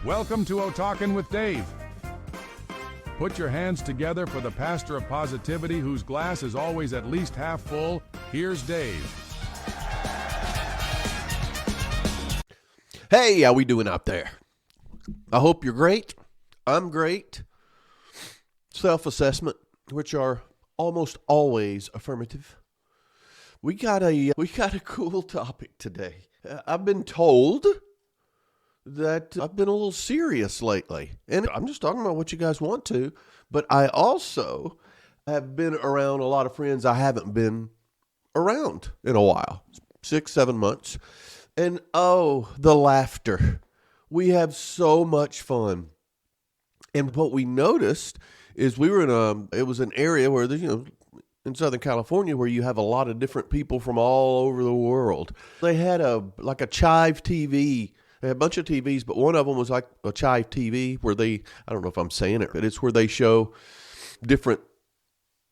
Welcome to O Talkin' with Dave. Put your hands together for the pastor of positivity whose glass is always at least half full. Here's Dave. Hey, how we doing out there? I hope you're great. I'm great. Self-assessment, which are almost always affirmative. We got a cool topic today. I've been told that I've been a little serious lately, and I'm just talking about what you guys want to, but I also have been around a lot of friends I haven't been around in a while, 6-7 months, and oh, the laughter. We have so much fun. And what we noticed is we were it was an area where there's, in Southern California where you have a lot of different people from all over the world. They had a Chive TV. They had a bunch of TVs, but one of them was like a Chive TV where I don't know if I'm saying it, but it's where they show different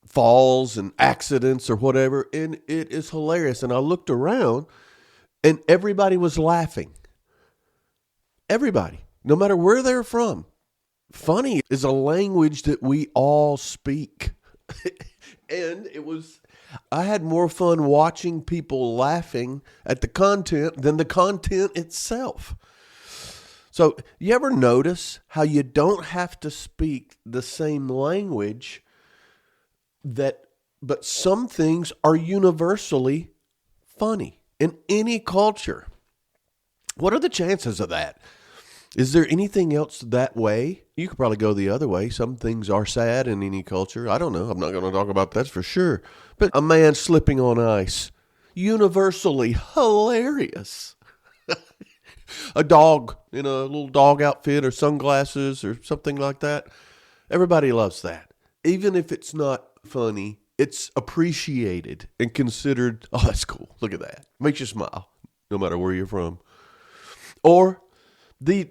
falls and accidents or whatever. And it is hilarious. And I looked around and everybody was laughing. Everybody, no matter where they're from. Funny is a language that we all speak. And I had more fun watching people laughing at the content than the content itself. So you ever notice how you don't have to speak the same language but some things are universally funny in any culture? What are the chances of that? Is there anything else that way? You could probably go the other way. Some things are sad in any culture. I don't know. I'm not going to talk about that for sure. But a man slipping on ice, universally hilarious. A dog in a little dog outfit or sunglasses or something like that. Everybody loves that. Even if it's not funny, it's appreciated and considered, oh, that's cool. Look at that. Makes you smile, no matter where you're from. Or the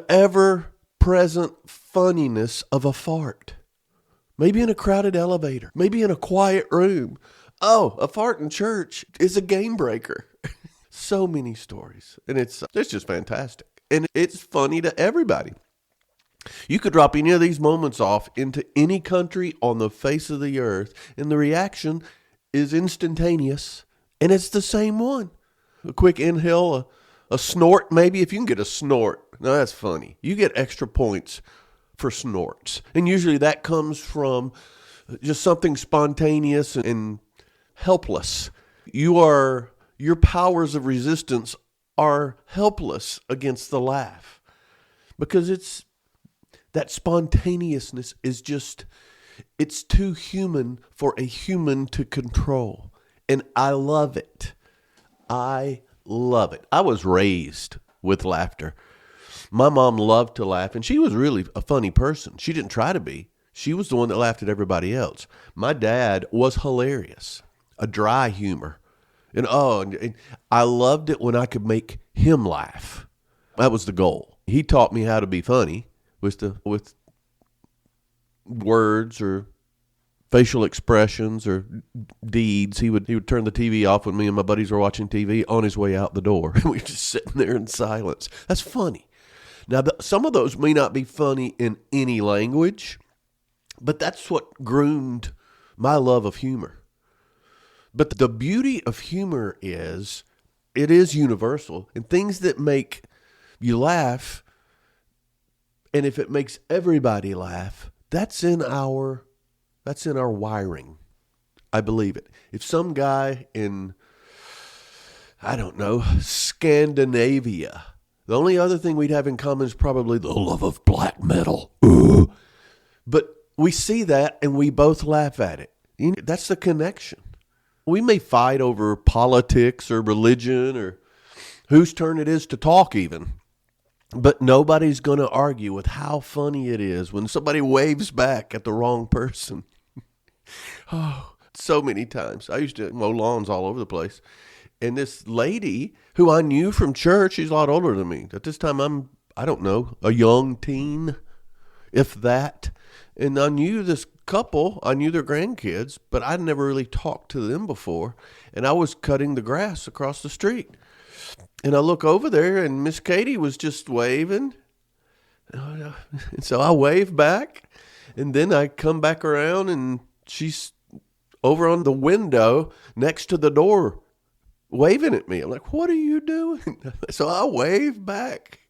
ever-present funniness of a fart. Maybe in a crowded elevator. Maybe in a quiet room. Oh, a fart in church is a game breaker. So many stories. And it's just fantastic. And it's funny to everybody. You could drop any of these moments off into any country on the face of the earth, and the reaction is instantaneous. And it's the same one. A quick inhale, a snort, maybe. If you can get a snort, now that's funny. You get extra points for snorts. And usually that comes from just something spontaneous and helpless. Your powers of resistance are helpless against the laugh. Because that spontaneousness is it's too human for a human to control. And I love it. I love it. I was raised with laughter. My mom loved to laugh, and she was really a funny person. She didn't try to be. She was the one that laughed at everybody else. My dad was hilarious, a dry humor. And I loved it when I could make him laugh. That was the goal. He taught me how to be funny with words or facial expressions or deeds. He would turn the TV off when me and my buddies were watching TV on his way out the door. We were just sitting there in silence. That's funny. Now, some of those may not be funny in any language, but that's what groomed my love of humor. But the beauty of humor is it is universal, and things that make you laugh, and if it makes everybody laugh, that's in our wiring. I believe it. If some guy in, I don't know, Scandinavia, the only other thing we'd have in common is probably the love of black metal. But we see that and we both laugh at it. That's the connection. We may fight over politics or religion or whose turn it is to talk even. But nobody's going to argue with how funny it is when somebody waves back at the wrong person. Oh, so many times. I used to mow lawns all over the place. And this lady who I knew from church, she's a lot older than me. At this time, I'm, I don't know, a young teen, if that. And I knew this couple, I knew their grandkids, but I'd never really talked to them before. And I was cutting the grass across the street. And I look over there, and Miss Katie was just waving. And so I wave back, and then I come back around, and she's over on the window next to the door waving at me. I'm like, what are you doing? So I wave back.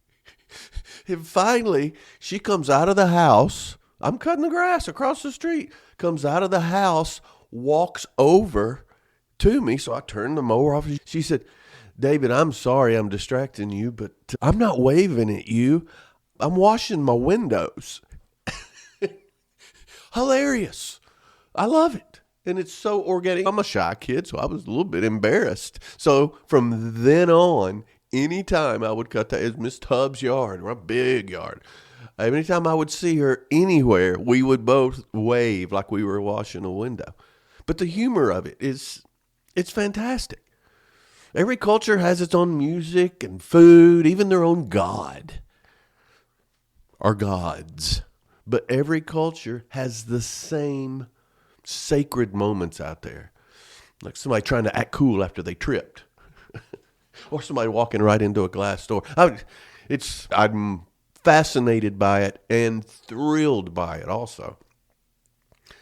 And finally, she comes out of the house. I'm cutting the grass across the street. Comes out of the house, walks over to me. So I turned the mower off. She said, David, I'm sorry I'm distracting you, but I'm not waving at you. I'm washing my windows. Hilarious. I love it. And it's so organic. I'm a shy kid, so I was a little bit embarrassed. So from then on, anytime I would cut that, it's Miss Tubbs' yard, or a big yard. Anytime I would see her anywhere, we would both wave like we were washing a window. But the humor of it it's fantastic. Every culture has its own music and food, even their own god. Or gods. But every culture has the same sacred moments out there. Like somebody trying to act cool after they tripped. Or somebody walking right into a glass door. I'm fascinated by it and thrilled by it also.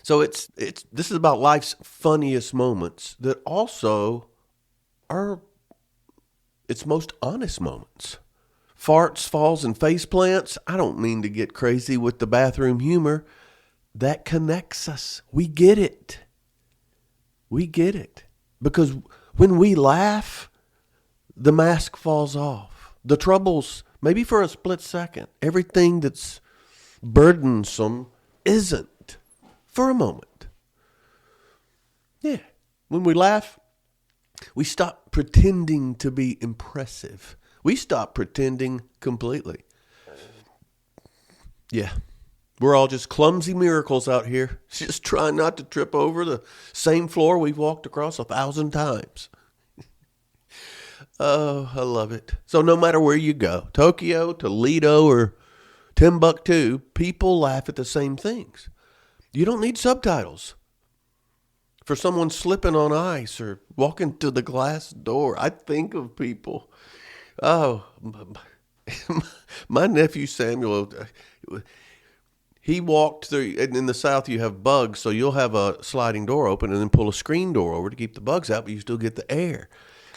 So this is about life's funniest moments that also are its most honest moments. Farts, falls, and faceplants. I don't mean to get crazy with the bathroom humor. That connects us. We get it. We get it. Because when we laugh, the mask falls off. The troubles, maybe for a split second, everything that's burdensome isn't for a moment. Yeah. When we laugh, we stop pretending to be impressive. We stop pretending completely. Yeah. We're all just clumsy miracles out here, just trying not to trip over the same floor we've walked across 1,000 times. Oh, I love it. So no matter where you go, Tokyo, Toledo, or Timbuktu, people laugh at the same things. You don't need subtitles. For someone slipping on ice or walking to the glass door, I think of people. Oh, my nephew Samuel, he walked through, and in the South you have bugs, so you'll have a sliding door open and then pull a screen door over to keep the bugs out, but you still get the air.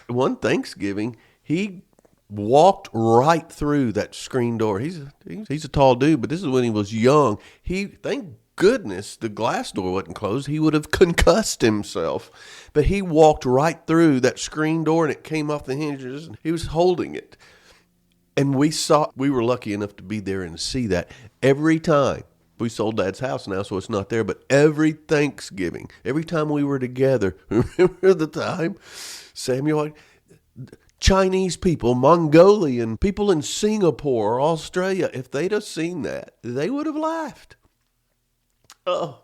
One Thanksgiving, he walked right through that screen door. He's a tall dude, but this is when he was young. Thank goodness the glass door wasn't closed. He would have concussed himself. But he walked right through that screen door, and it came off the hinges, and he was holding it. And we were lucky enough to be there and see that every time. We sold Dad's house now, so it's not there. But every Thanksgiving, every time we were together, remember the time, Samuel, Chinese people, Mongolian people in Singapore or Australia, if they'd have seen that, they would have laughed. Oh,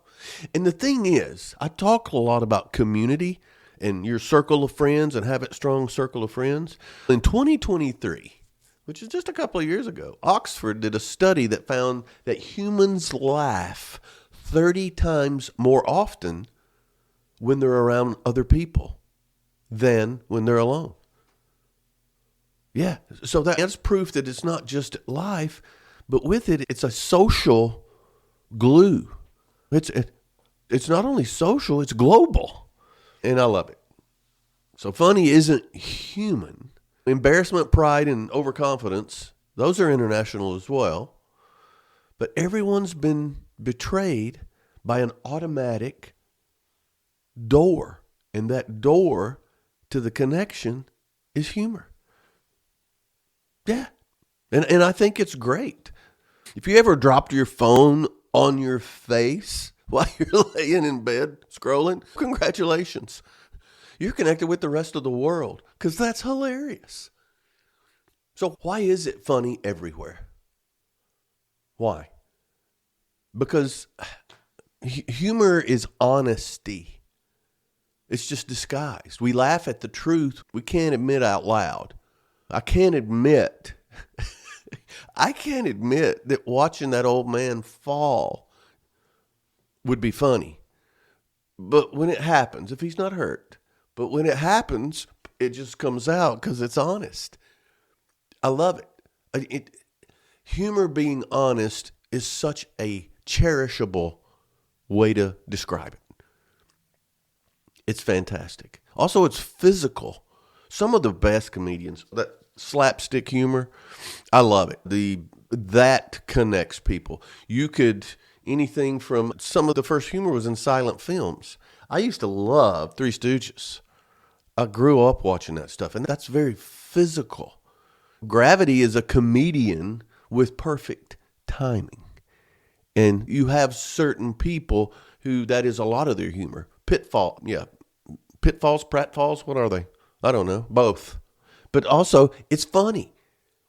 and the thing is, I talk a lot about community and your circle of friends and have a strong circle of friends. In 2023, which is just a couple of years ago, Oxford did a study that found that humans laugh 30 times more often when they're around other people than when they're alone. Yeah, so that's proof that it's not just life, but with it, it's a social glue. It's not only social, it's global. And I love it. So funny isn't human. Embarrassment, pride, and overconfidence, those are international as well. But everyone's been betrayed by an automatic door. And that door to the connection is humor. Yeah. And I think it's great. If you ever dropped your phone on your face while you're laying in bed scrolling, congratulations. You're connected with the rest of the world because that's hilarious. So why is it funny everywhere? Why? Because humor is honesty. It's just disguised. We laugh at the truth we can't admit out loud. I can't admit that watching that old man fall would be funny. But when it happens, if he's not hurt, but when it happens, it just comes out because it's honest. I love it. Humor being honest is such a cherishable way to describe it. It's fantastic. Also, it's physical. Some of the best comedians, that slapstick humor, I love it. That connects people. You could, anything from, some of the first humor was in silent films. I used to love Three Stooges. I grew up watching that stuff, and that's very physical. Gravity is a comedian with perfect timing. And you have certain people who that is a lot of their humor. Pitfalls, pratfalls, what are they? I don't know. Both. But also, it's funny.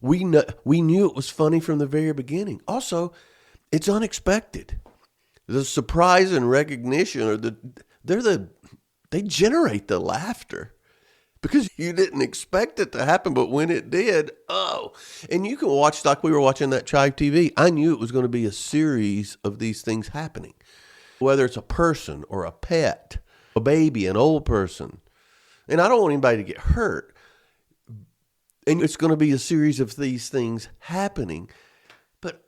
We knew it was funny from the very beginning. Also, it's unexpected. The surprise and recognition they generate the laughter. Because you didn't expect it to happen, but when it did, oh. And you can watch, like we were watching that Chive TV. I knew it was going to be a series of these things happening. Whether it's a person or a pet, a baby, an old person. And I don't want anybody to get hurt. And it's going to be a series of these things happening. But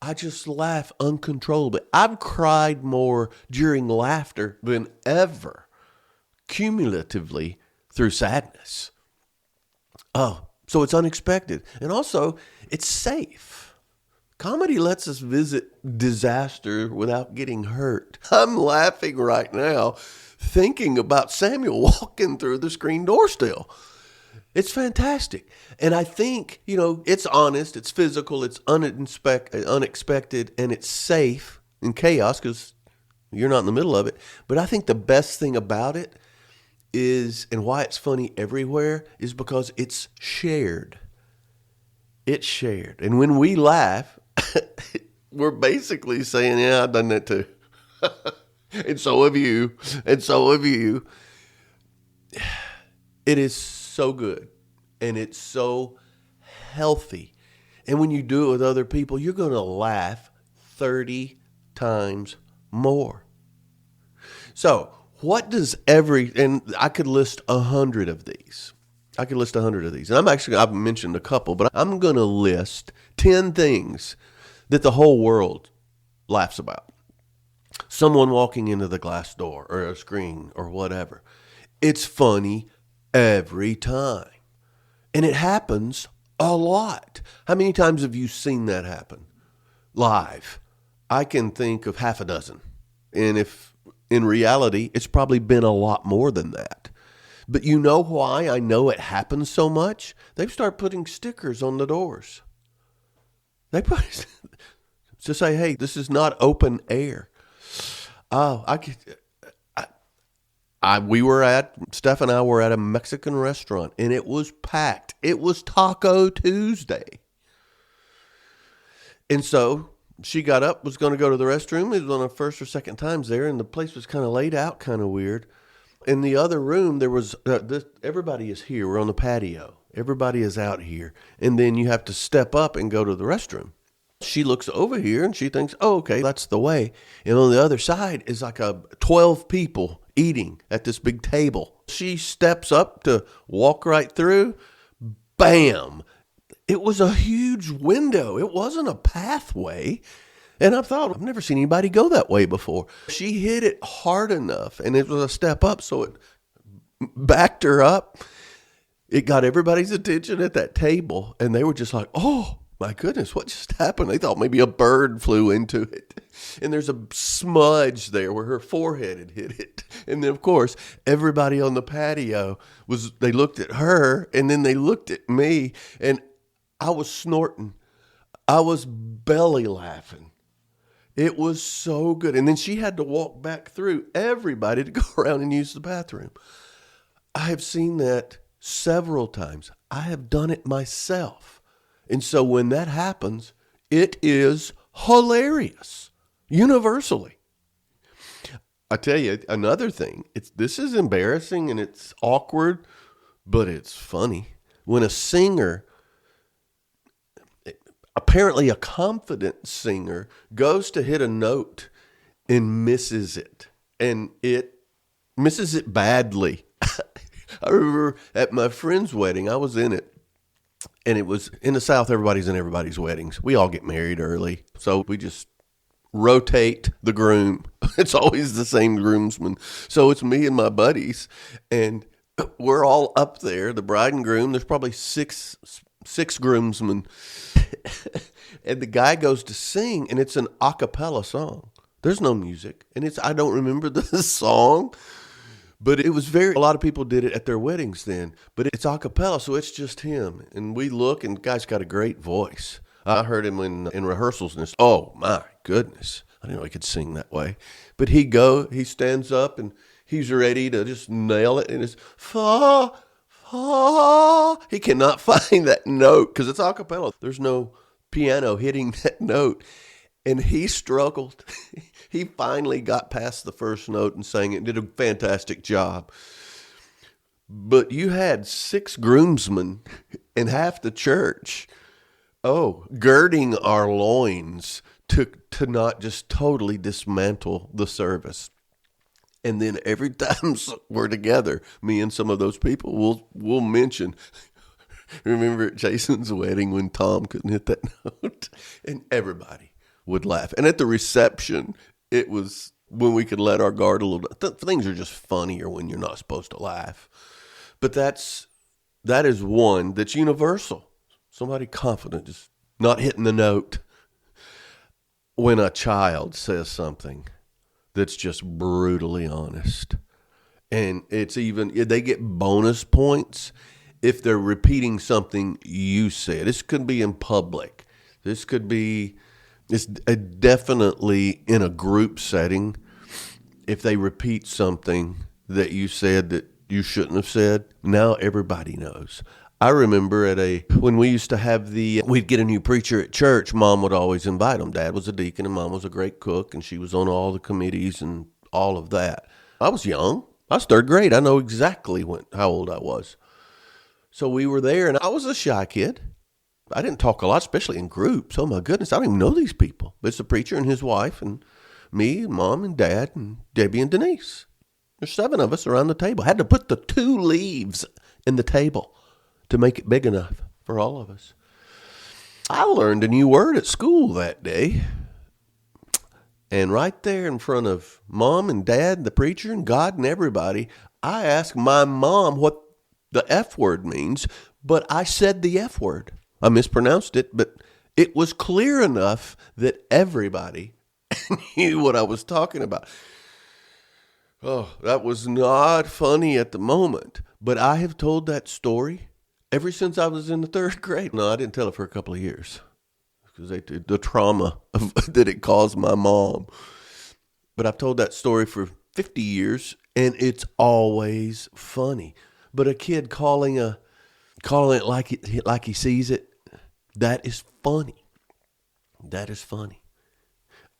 I just laugh uncontrollably. I've cried more during laughter than ever, cumulatively, through sadness. Oh, so it's unexpected. And also, it's safe. Comedy lets us visit disaster without getting hurt. I'm laughing right now thinking about Samuel walking through the screen door still. It's fantastic. And I think, it's honest, it's physical, it's unexpected, and it's safe in chaos because you're not in the middle of it. But I think the best thing about it is, and why it's funny everywhere, is because it's shared. It's shared. And when we laugh, we're basically saying, yeah, I've done that too. And so have you. And so have you. It is so good. And it's so healthy. And when you do it with other people, you're going to laugh 30 times more. So, what does and I could list 100 of these. And I've mentioned a couple, but I'm going to list 10 things that the whole world laughs about. Someone walking into the glass door or a screen or whatever. It's funny every time. And it happens a lot. How many times have you seen that happen? Live. I can think of half a dozen. And if in reality, it's probably been a lot more than that. But you know why I know it happens so much? They've started putting stickers on the doors. They put to say, hey, this is not open air. Oh, Steph and I were at a Mexican restaurant, and it was packed. It was Taco Tuesday. And so she got up, was going to go to the restroom. It was one of the first or second times there, and the place was kind of laid out, kind of weird. In the other room, there was, everybody is here. We're on the patio. Everybody is out here. And then you have to step up and go to the restroom. She looks over here, and she thinks, oh, okay, that's the way. And on the other side is like 12 people eating at this big table. She steps up to walk right through. Bam! It was a huge window. It wasn't a pathway. And I thought, I've never seen anybody go that way before. She hit it hard enough, and it was a step up, so it backed her up. It got everybody's attention at that table, and they were just like, oh, my goodness, what just happened? They thought maybe a bird flew into it. And there's a smudge there where her forehead had hit it. And then, of course, everybody on the patio they looked at her, and then they looked at me, and I was snorting. I was belly laughing. It was so good. And then she had to walk back through everybody to go around and use the bathroom. I have seen that several times. I have done it myself. And so when that happens, it is hilarious, universally. I tell you, another thing, this is embarrassing and it's awkward, but it's funny. When a singer, apparently a confident singer, goes to hit a note and misses it. And it misses it badly. I remember at my friend's wedding, I was in it. And it was in the South, everybody's in everybody's weddings. We all get married early. So we just rotate the groom. It's always the same groomsman. So it's me and my buddies, and we're all up there, the bride and groom. There's probably six groomsmen. And the guy goes to sing, and it's an a cappella song. There's no music. And I don't remember the song, but it was a lot of people did it at their weddings then. But it's a cappella, so it's just him. And we look, and the guy's got a great voice. I heard him in rehearsals, and oh my goodness, I didn't know he could sing that way. But he stands up, and he's ready to just nail it, and it's fa, fa. He cannot find that note because it's a cappella. There's no piano hitting that note, and he struggled. He finally got past the first note and sang it and did a fantastic job. But you had 6 groomsmen and half the church, girding our loins to not just totally dismantle the service. And then every time we're together, me and some of those people, we'll mention, remember at Jason's wedding when Tom couldn't hit that note? And everybody would laugh. And at the reception, it was when we could let our guard a little bit. Things are just funnier when you're not supposed to laugh. But that is one that's universal. Somebody confident, just not hitting the note. When a child says something that's just brutally honest. And they get bonus points if they're repeating something you said. This could be in public. It's definitely in a group setting. If they repeat something that you said that you shouldn't have said, now everybody knows. I remember when we used to have we'd get a new preacher at church, Mom would always invite him. Dad was a deacon and Mom was a great cook, and she was on all the committees and all of that. I was young. I was 3rd grade. I know exactly how old I was. So we were there, and I was a shy kid. I didn't talk a lot, especially in groups. Oh my goodness, I don't even know these people. It's the preacher and his wife and me, Mom and Dad, and Debbie and Denise. There's 7 of us around the table. Had to put the 2 leaves in the table to make it big enough for all of us. I learned a new word at school that day. And right there in front of Mom and Dad, the preacher and God and everybody, I asked my mom what the F word means, but I said the F word. I mispronounced it, but it was clear enough that everybody knew what I was talking about. Oh, that was not funny at the moment, but I have told that story ever since I was in the 3rd grade. No, I didn't tell it for a couple of years because the trauma that it caused my mom. But I've told that story for 50 years, and it's always funny. But a kid calling it like he sees it, that is funny. That is funny.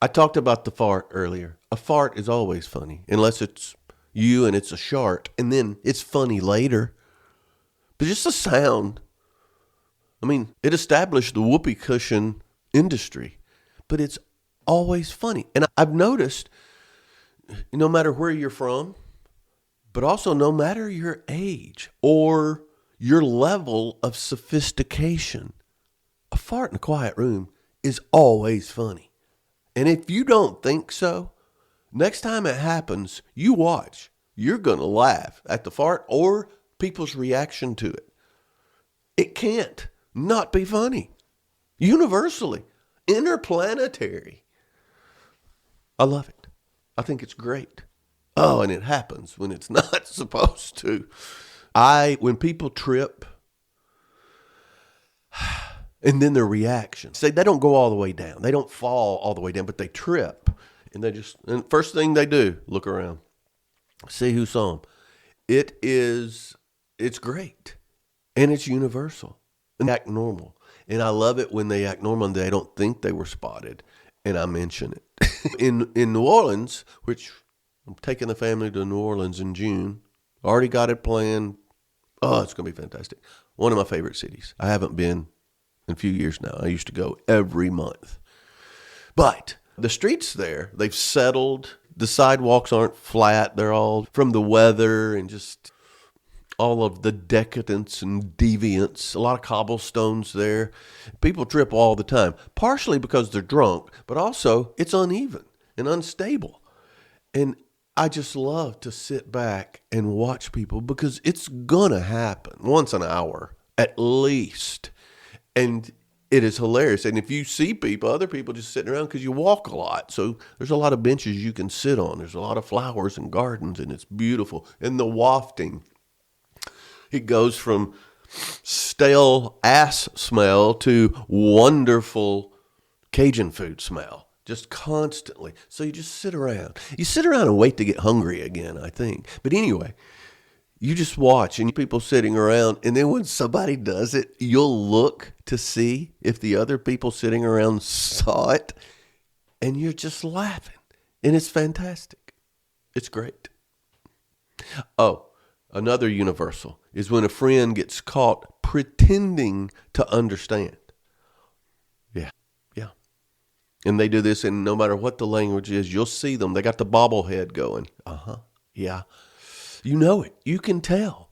I talked about the fart earlier. A fart is always funny, unless it's you and it's a shart, and then it's funny later. But just the sound. I mean, it established the whoopee cushion industry, but it's always funny. And I've noticed, no matter where you're from, but also no matter your age or your level of sophistication, a fart in a quiet room is always funny. And if you don't think so, next time it happens, you watch. You're going to laugh at the fart or people's reaction to it. It can't not be funny. Universally. Interplanetary. I love it. I think it's great. Oh, and it happens when it's not supposed to. When people trip, and then their reaction. Say they don't go all the way down. They don't fall all the way down, but they trip. And first thing they do, look around. See who saw them. It's great. And it's universal. And they act normal. And I love it when they act normal and they don't think they were spotted. And I mention it. In New Orleans, which I'm taking the family to New Orleans in June. Already got it planned. Oh, it's going to be fantastic. One of my favorite cities. I haven't been in a few years now. I used to go every month. But the streets there, they've settled. The sidewalks aren't flat. They're all from the weather and just, all of the decadence and deviance, a lot of cobblestones there. People trip all the time, partially because they're drunk, but also it's uneven and unstable. And I just love to sit back and watch people because it's going to happen once an hour at least. And it is hilarious. And if you see people, other people just sitting around because you walk a lot. So there's a lot of benches you can sit on. There's a lot of flowers and gardens, and it's beautiful. And the wafting, it goes from stale ass smell to wonderful Cajun food smell. Just constantly. So you just sit around. You sit around and wait to get hungry again, I think. But anyway, you just watch and people sitting around. And then when somebody does it, you'll look to see if the other people sitting around saw it. And you're just laughing. And it's fantastic. It's great. Oh, another universal is when a friend gets caught pretending to understand. Yeah. And they do this, and no matter what the language is, you'll see them. They got the bobblehead going. Yeah. You know it. You can tell.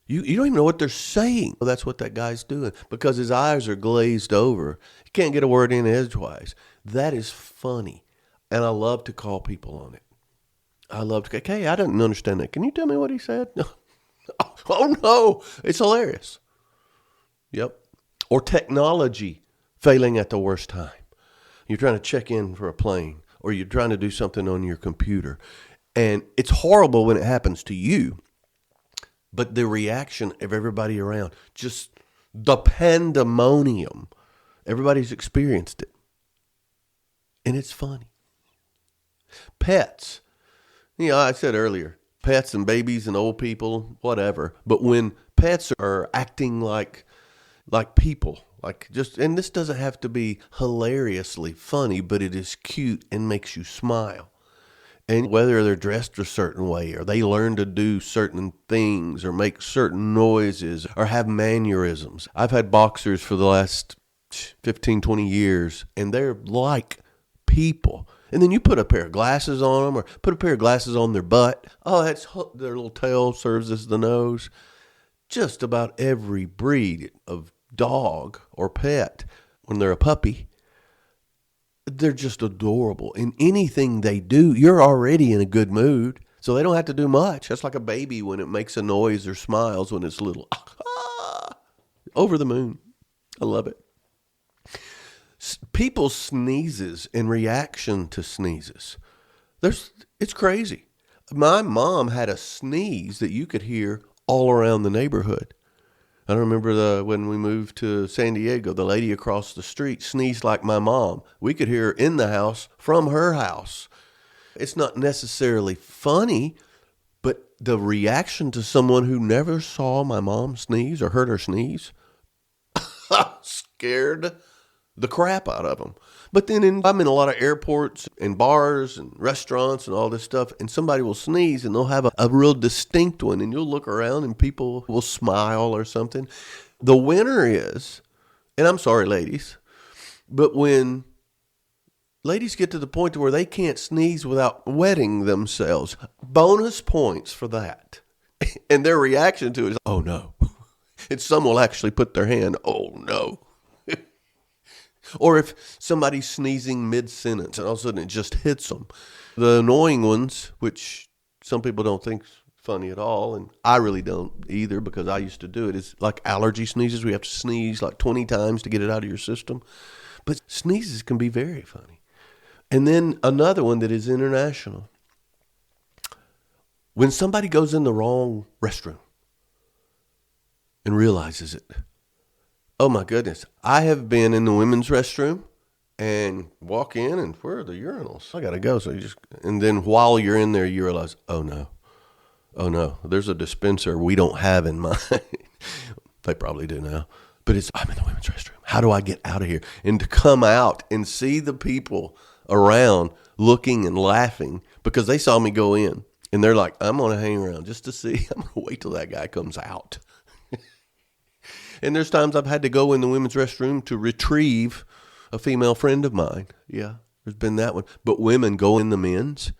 You don't even know what they're saying. Well, that's what that guy's doing because his eyes are glazed over. He can't get a word in edgewise. That is funny, and I love to call people on it. I love to go, hey, I didn't understand that. Can you tell me what he said? Oh, no. It's hilarious. Yep. Or technology failing at the worst time. You're trying to check in for a plane, or you're trying to do something on your computer. And it's horrible when it happens to you, but the reaction of everybody around, just the pandemonium, everybody's experienced it. And it's funny. Pets. I said earlier, pets and babies and old people, whatever. But when pets are acting like people, and this doesn't have to be hilariously funny, but it is cute and makes you smile. And whether they're dressed a certain way, or they learn to do certain things, or make certain noises, or have mannerisms. I've had boxers for the last 15, 20 years, and they're like people. And then you put a pair of glasses on them, or put a pair of glasses on their butt. Oh, their little tail serves as the nose. Just about every breed of dog or pet, when they're a puppy, they're just adorable. In anything they do, you're already in a good mood. So they don't have to do much. That's like a baby when it makes a noise or smiles when it's little. Over the moon. I love it. People sneezes in reaction to sneezes. It's crazy. My mom had a sneeze that you could hear all around the neighborhood. I remember when we moved to San Diego, the lady across the street sneezed like my mom. We could hear her in the house from her house. It's not necessarily funny, but the reaction to someone who never saw my mom sneeze or heard her sneeze scared the crap out of them. But then I'm in a lot of airports and bars and restaurants and all this stuff, and somebody will sneeze and they'll have a real distinct one, and you'll look around and people will smile or something. The winner is, and I'm sorry, ladies, but when ladies get to the point to where they can't sneeze without wetting themselves, bonus points for that. And their reaction to it is, oh no. And some will actually put their hand, oh no. Or if somebody's sneezing mid-sentence and all of a sudden it just hits them. The annoying ones, which some people don't think is funny at all, and I really don't either because I used to do it, is like allergy sneezes. We have to sneeze like 20 times to get it out of your system. But sneezes can be very funny. And then another one that is international. When somebody goes in the wrong restroom and realizes it. Oh my goodness. I have been in the women's restroom and walk in and where are the urinals? I got to go. And then while you're in there, you realize, oh no, there's a dispenser we don't have in mind. They probably do now, but I'm in the women's restroom. How do I get out of here? And to come out and see the people around looking and laughing because they saw me go in and they're like, I'm going to hang around just to see. I'm going to wait till that guy comes out. And there's times I've had to go in the women's restroom to retrieve a female friend of mine. Yeah, there's been that one. But women go in the men's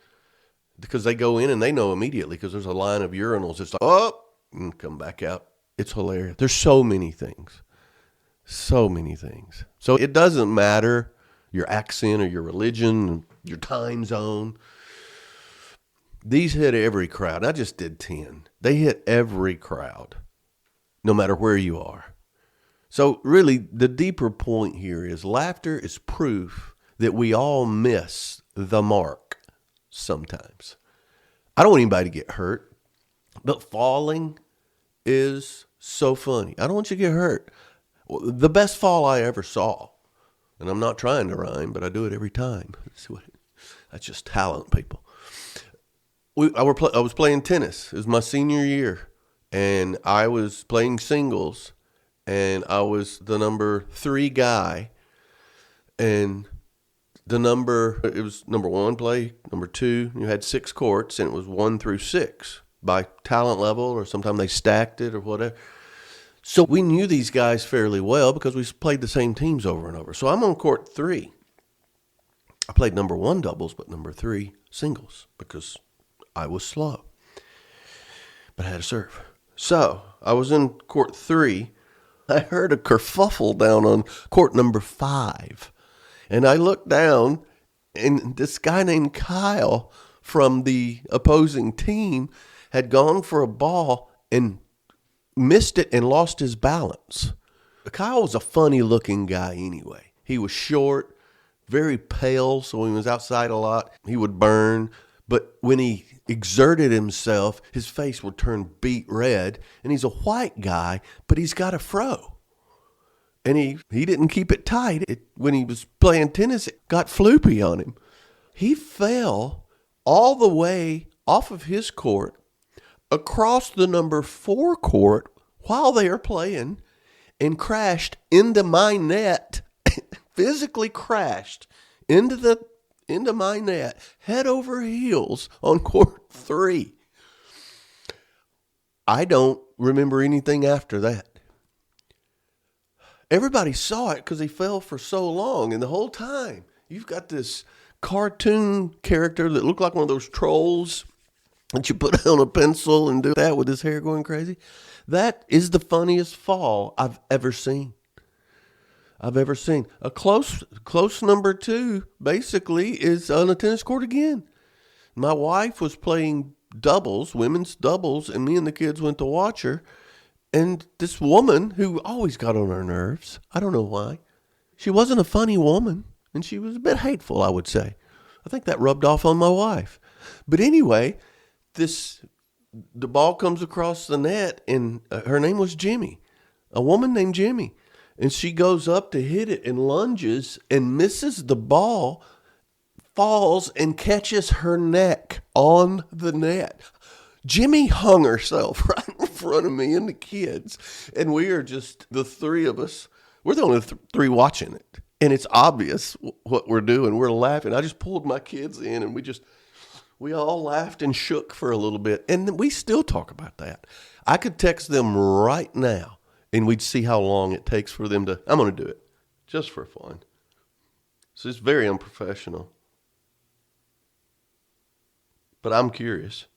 because they go in and they know immediately because there's a line of urinals. It's like, oh, and come back out. It's hilarious. There's so many things. So many things. So it doesn't matter your accent or your religion, your time zone. These hit every crowd. I just did 10. They hit every crowd, no matter where you are. So really, the deeper point here is laughter is proof that we all miss the mark sometimes. I don't want anybody to get hurt, but falling is so funny. I don't want you to get hurt. The best fall I ever saw, and I'm not trying to rhyme, but I do it every time. That's just talent, people. I was playing tennis. It was my senior year, and I was playing singles, and I was the number 3 guy, and it was number 1 play, number 2. You had 6 courts, and it was 1 through 6 by talent level, or sometimes they stacked it or whatever. So we knew these guys fairly well because we played the same teams over and over. So I'm on court 3. I played number 1 doubles, but number 3 singles because I was slow. But I had to serve. So I was in court 3. I heard a kerfuffle down on court number 5. And I looked down, and this guy named Kyle from the opposing team had gone for a ball and missed it and lost his balance. Kyle was a funny-looking guy anyway. He was short, very pale, so when he was outside a lot, he would burn. But when he exerted himself, his face would turn beet red. And he's a white guy, but he's got a fro. And he didn't keep it tight. When he was playing tennis, it got floopy on him. He fell all the way off of his court, across the number 4 court while they are playing, and crashed into my net, physically crashed into my net, head over heels on court 3. I don't remember anything after that. Everybody saw it because he fell for so long, and the whole time you've got this cartoon character that looked like one of those trolls that you put on a pencil and do that with his hair going crazy. That is the funniest fall I've ever seen. A close number 2 basically is on a tennis court again. My wife was playing doubles, women's doubles, and me and the kids went to watch her. And this woman who always got on her nerves, I don't know why, she wasn't a funny woman, and she was a bit hateful, I would say. I think that rubbed off on my wife. But anyway, the ball comes across the net, and her name was Jimmy, a woman named Jimmy. And she goes up to hit it and lunges and misses the ball, falls and catches her neck on the net. Jimmy hung herself right in front of me and the kids. And we are just the 3 of us. We're the only 3 watching it. And it's obvious what we're doing. We're laughing. I just pulled my kids in, and we all laughed and shook for a little bit. And we still talk about that. I could text them right now, and we'd see how long it takes for them to, I'm going to do it just for fun. So it's very unprofessional. But I'm curious.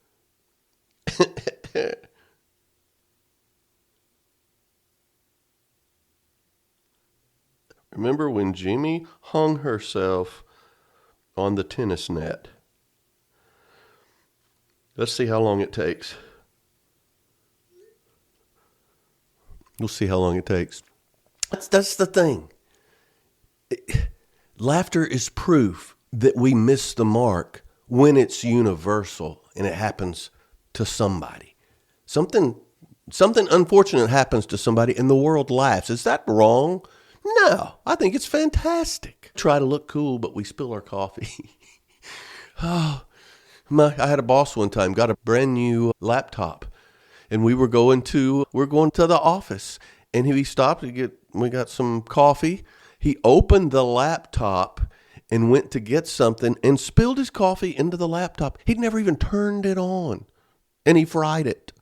Remember when Jimmy hung herself on the tennis net? Let's see how long it takes. We'll see how long it takes. That's the thing. Laughter is proof that we miss the mark when it's universal and it happens to somebody. Something unfortunate happens to somebody and the world laughs. Is that wrong? No, I think it's fantastic. Try to look cool, but we spill our coffee. I had a boss one time, got a brand new laptop, and we were going to the office, and he stopped we got some coffee. He opened the laptop and went to get something and spilled his coffee into the laptop. He'd never even turned it on, and he fried it.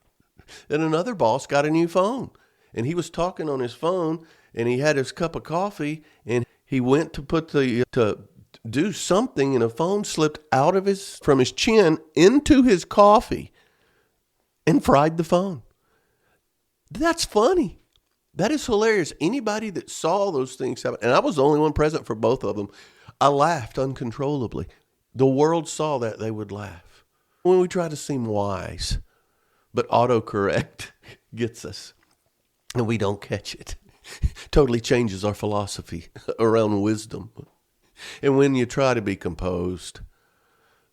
And another boss got a new phone, and he was talking on his phone, and he had his cup of coffee, and he went to do something, and a phone slipped from his chin into his coffee and fried the phone. That's funny. That is hilarious. Anybody that saw those things happen, and I was the only one present for both of them, I laughed uncontrollably. The world saw that, they would laugh. When we try to seem wise, but autocorrect gets us, and we don't catch it. Totally changes our philosophy around wisdom. And when you try to be composed,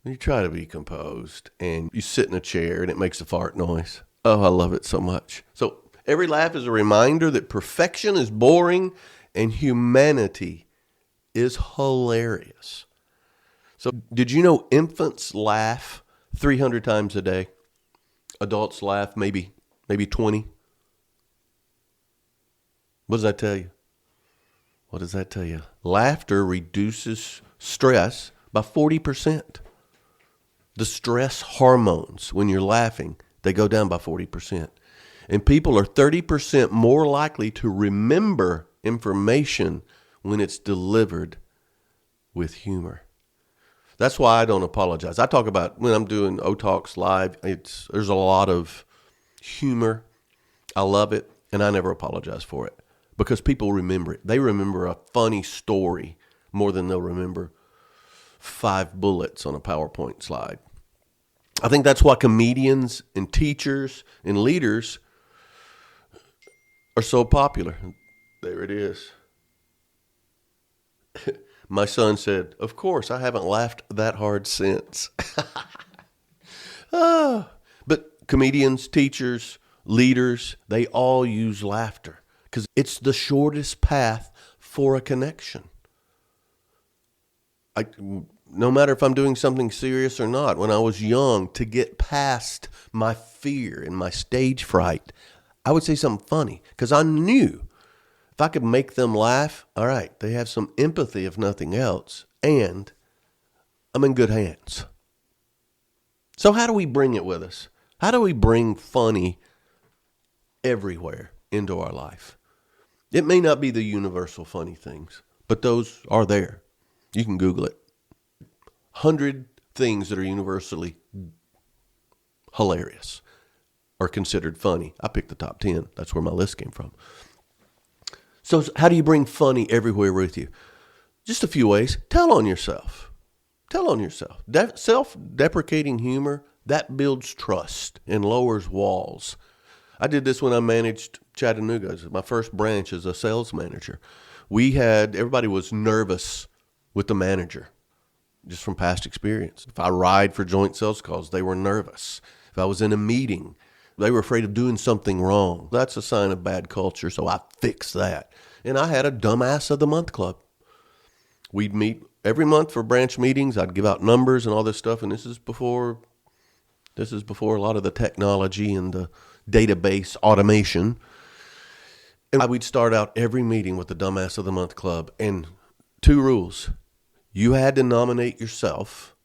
and you sit in a chair and it makes a fart noise. Oh, I love it so much. So every laugh is a reminder that perfection is boring and humanity is hilarious. So did you know infants laugh 300 times a day? Adults laugh maybe 20. What does that tell you? Laughter reduces stress by 40%. The stress hormones, when you're laughing, they go down by 40%. And people are 30% more likely to remember information when it's delivered with humor. That's why I don't apologize. I talk about when I'm doing O-Talks live, there's a lot of humor. I love it, and I never apologize for it because people remember it. They remember a funny story more than they'll remember 5 bullets on a PowerPoint slide. I think that's why comedians and teachers and leaders are so popular. There it is. My son said, "Of course, I haven't laughed that hard since." But comedians, teachers, leaders, they all use laughter because it's the shortest path for a connection. No matter if I'm doing something serious or not, when I was young, to get past my fear and my stage fright, I would say something funny because I knew if I could make them laugh, all right, they have some empathy if nothing else, and I'm in good hands. So how do we bring it with us? How do we bring funny everywhere into our life? It may not be the universal funny things, but those are there. You can Google it. 100 things that are universally hilarious are considered funny. I picked the top 10. That's where my list came from. So how do you bring funny everywhere with you? Just a few ways. Tell on yourself. Self-deprecating humor, that builds trust and lowers walls. I did this when I managed Chattanooga. My first branch as a sales manager. Everybody was nervous with the manager, just from past experience. If I ride for joint sales calls, they were nervous. If I was in a meeting, they were afraid of doing something wrong. That's a sign of bad culture, so I fixed that. And I had a dumbass of the month club. We'd meet every month for branch meetings. I'd give out numbers and all this stuff, and this is before a lot of the technology and the database automation. And we'd start out every meeting with the dumbass of the month club. And 2 rules. You had to nominate yourself,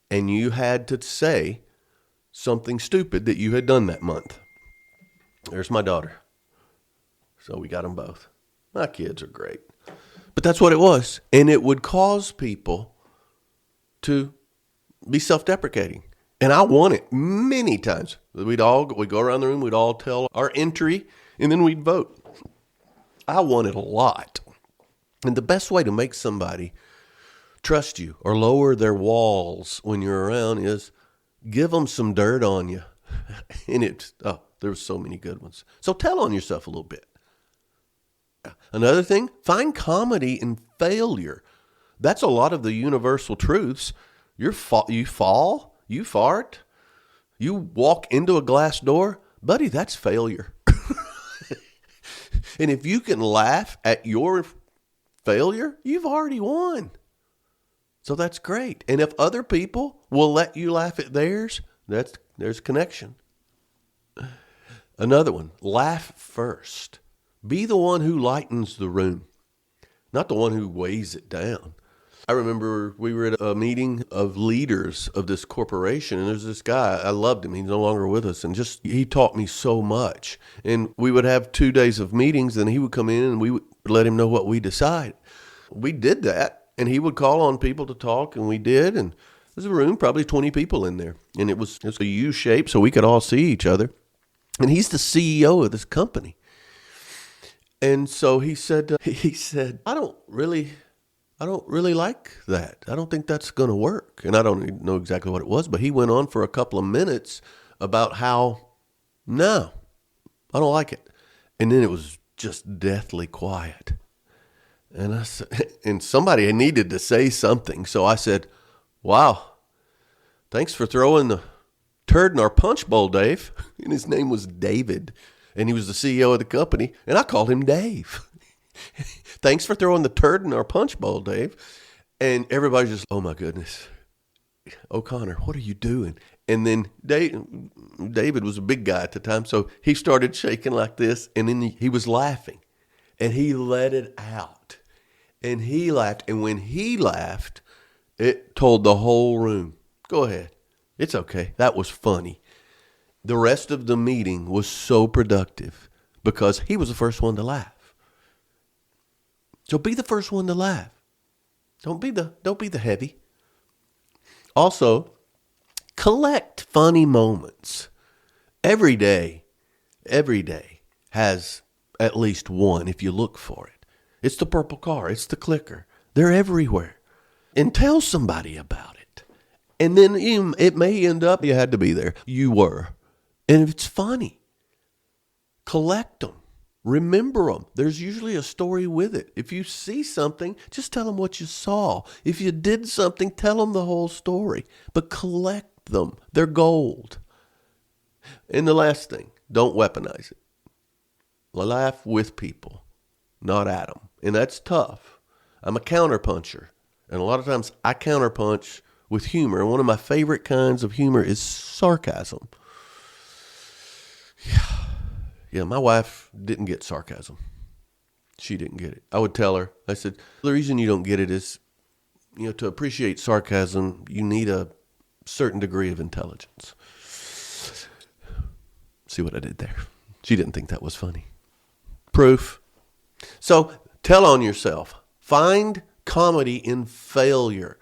and you had to say something stupid that you had done that month. There's my daughter. So we got them both. My kids are great. But that's what it was. And it would cause people to be self-deprecating. And I won it many times. We'd go around the room, we'd all tell our entry, and then we'd vote. I won it a lot. And the best way to make somebody trust you or lower their walls when you're around is give them some dirt on you. And there were so many good ones. So tell on yourself a little bit. Another thing, find comedy in failure. That's a lot of the universal truths. You fall, you fart, you walk into a glass door, buddy, that's failure. And if you can laugh at your failure, you've already won. So that's great. And if other people will let you laugh at theirs, there's connection. Another one, laugh first. Be the one who lightens the room, not the one who weighs it down. I remember we were at a meeting of leaders of this corporation, and there's this guy, I loved him, he's no longer with us, and he taught me so much. And we would have 2 days of meetings, and he would come in and we would let him know what we decide. We did that, and he would call on people to talk, and we did, and there's a room, probably 20 people in there. And it was a U shape, so we could all see each other. And he's the CEO of this company. And so he said, I don't really like that. I don't think that's going to work. And I don't even know exactly what it was, but he went on for a couple of minutes about how, no, I don't like it. And then it was just deathly quiet. And I said, and somebody needed to say something. So I said, wow, thanks for throwing the turd in our punch bowl, Dave. And his name was David. And he was the CEO of the company. And I called him Dave. Thanks for throwing the turd in our punch bowl, Dave. And everybody's just, oh my goodness. O'Connor, what are you doing? And then David was a big guy at the time. So he started shaking like this. And then he was laughing. And he let it out. And he laughed. And when he laughed, it told the whole room, go ahead. It's okay. That was funny. The rest of the meeting was so productive because he was the first one to laugh. So be the first one to laugh. Don't be the heavy. Also, collect funny moments. Every day has at least one if you look for it. It's the purple car. It's the clicker. They're everywhere. And tell somebody about it. And then it may end up you had to be there. You were. And if it's funny, collect them. Remember them. There's usually a story with it. If you see something, just tell them what you saw. If you did something, tell them the whole story. But collect them. They're gold. And the last thing, don't weaponize it. Laugh with people, not at them. And that's tough. I'm a counterpuncher. And a lot of times I counterpunch with humor. And one of my favorite kinds of humor is sarcasm. Yeah, my wife didn't get sarcasm. She didn't get it. I would tell her, I said, the reason you don't get it is, to appreciate sarcasm, you need a certain degree of intelligence. See what I did there? She didn't think that was funny. Proof. So tell on yourself. Find comedy in failure.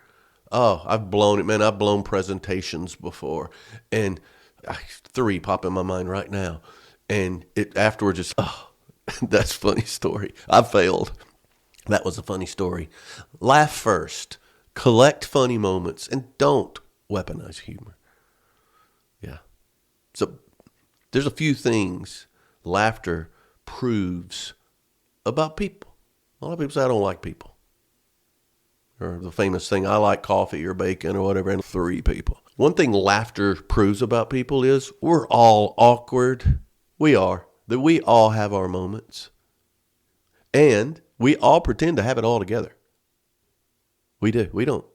Oh, I've blown it, man. I've blown presentations before. And 3 pop in my mind right now. And it afterwards is, that's a funny story. I failed. That was a funny story. Laugh first. Collect funny moments. And don't weaponize humor. Yeah. So there's a few things laughter proves about people. A lot of people say, I don't like people. Or the famous thing, I like coffee or bacon or whatever, and 3 people. One thing laughter proves about people is we're all awkward. We are. That we all have our moments. And we all pretend to have it all together. We do. We don't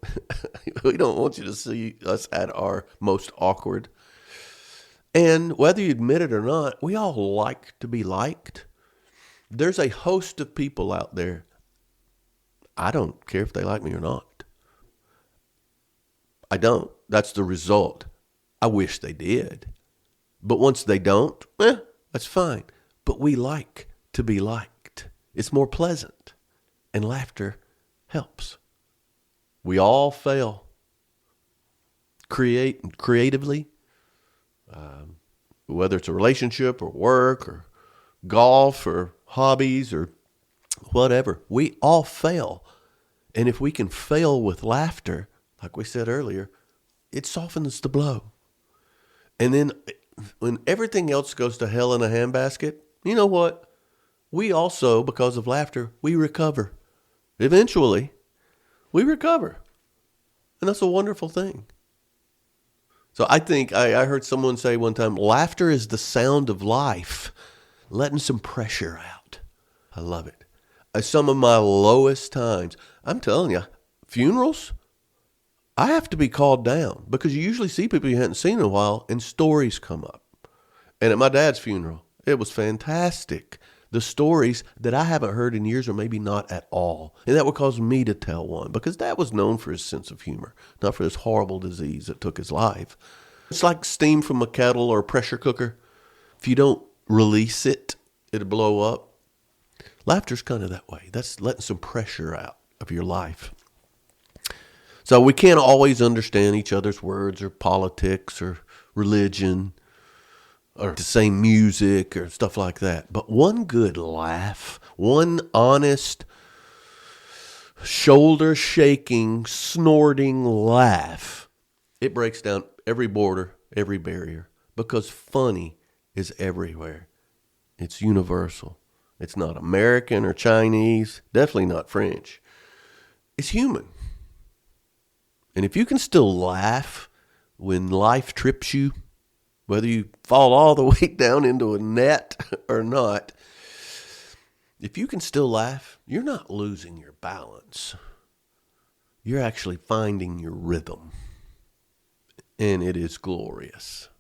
want you to see us at our most awkward. And whether you admit it or not, we all like to be liked. There's a host of people out there. I don't care if they like me or not. I don't. That's the result. I wish they did. But once they don't, that's fine. But we like to be liked. It's more pleasant. And laughter helps. We all fail. Creatively. Whether it's a relationship or work or golf or hobbies or whatever. We all fail. And if we can fail with laughter, like we said earlier, it softens the blow. And then when everything else goes to hell in a handbasket, you know what? We also, because of laughter, we recover. Eventually, we recover. And that's a wonderful thing. So I think I heard someone say one time, laughter is the sound of life, letting some pressure out. I love it. At some of my lowest times, I'm telling you, funerals, I have to be called down because you usually see people you hadn't seen in a while and stories come up. And at my dad's funeral, it was fantastic. The stories that I haven't heard in years or maybe not at all. And that would cause me to tell one because Dad was known for his sense of humor, not for this horrible disease that took his life. It's like steam from a kettle or a pressure cooker. If you don't release it, it'll blow up. Laughter's kind of that way. That's letting some pressure out of your life. So we can't always understand each other's words or politics or religion or the same music or stuff like that. But one good laugh, one honest, shoulder-shaking, snorting laugh, it breaks down every border, every barrier, because funny is everywhere. It's universal. It's not American or Chinese, definitely not French. It's human. And if you can still laugh when life trips you, whether you fall all the way down into a net or not, if you can still laugh, you're not losing your balance. You're actually finding your rhythm. And it is glorious.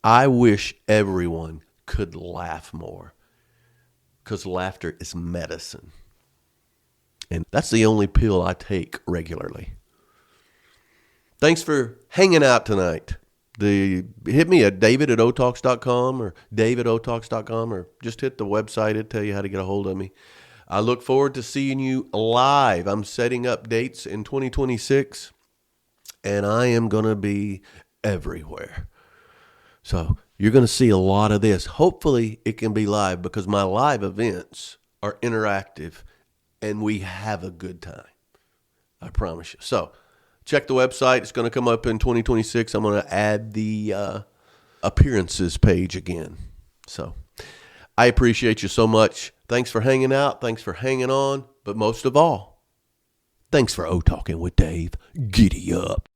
I wish everyone could laugh more, because laughter is medicine. And that's the only pill I take regularly. Thanks for hanging out tonight. Hit me at david@otalks.com or dave@otalks.com, or just hit the website. It'll tell you how to get a hold of me. I look forward to seeing you live. I'm setting up dates in 2026, and I am going to be everywhere. So you're going to see a lot of this. Hopefully it can be live, because my live events are interactive and we have a good time. I promise you. So check the website. It's going to come up in 2026. I'm going to add the appearances page again. So I appreciate you so much. Thanks for hanging out. Thanks for hanging on. But most of all, thanks for O-Talking with Dave. Giddy up.